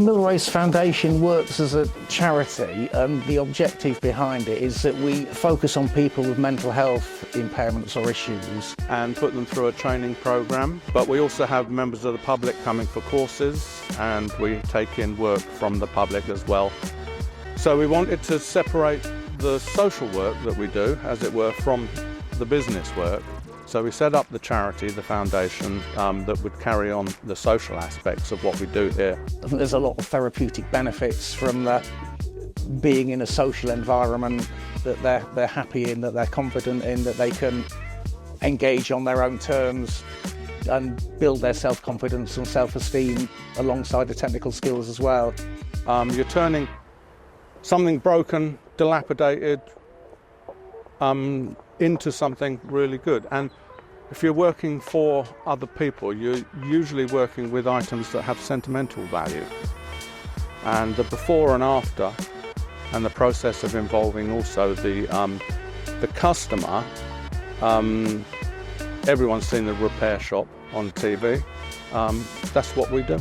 Millrace Foundation works as a charity, and the objective behind it is that we focus on people with mental health impairments or issues. And put them through a training program. But we also have members of the public coming for courses, and we take in work from the public as well. So we wanted to separate the social work that we do, as it were, from the business work. So we set up the charity, the foundation, that would carry on the social aspects of what we do here. I think there's a lot of therapeutic benefits from being in a social environment that they're happy in, that they're confident in, that they can engage on their own terms and build their self-confidence and self-esteem alongside the technical skills as well. You're turning something broken, dilapidated, into something really good. And if you're working for other people, you're usually working with items that have sentimental value. And the before and after, and the process of involving also the customer. Everyone's seen the repair shop on TV. That's what we do.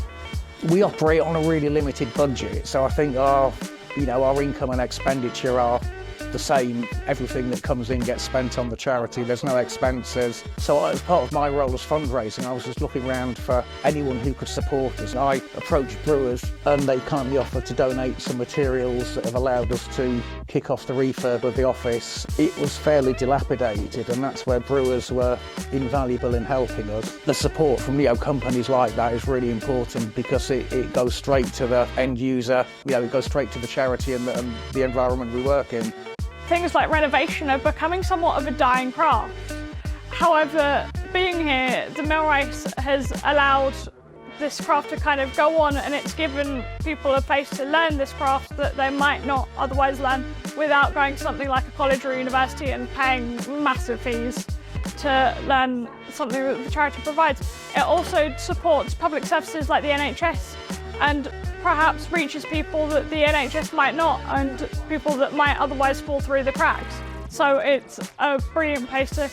We operate on a really limited budget, so I think our income and expenditure are the same. Everything that comes in gets spent on the charity. There's no expenses. So as part of my role as fundraising, I was just looking around for anyone who could support us. I approached Brewers, and they kindly offered to donate some materials that have allowed us to kick off the refurb of the office. It was fairly dilapidated, and that's where Brewers were invaluable in helping us. The support from companies like that is really important, because it goes straight to the end user. It goes straight to the charity and the environment we work in. Things like renovation are becoming somewhat of a dying craft. However, being here, the Millrace has allowed this craft to kind of go on, and it's given people a place to learn this craft that they might not otherwise learn without going to something like a college or university and paying massive fees to learn something that the charity provides. It also supports public services like the NHS, and perhaps reaches people that the NHS might not, and people that might otherwise fall through the cracks. So it's a brilliant place to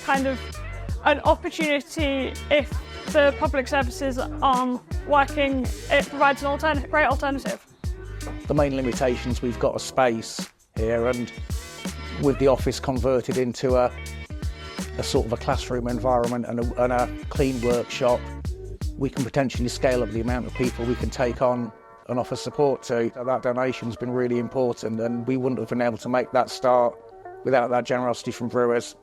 an opportunity. If the public services aren't working, it provides an great alternative. The main limitations, we've got a space here, and with the office converted into a sort of a classroom environment and a clean workshop, we can potentially scale up the amount of people we can take on and offer support to. So that donation's been really important, and we wouldn't have been able to make that start without that generosity from Brewers.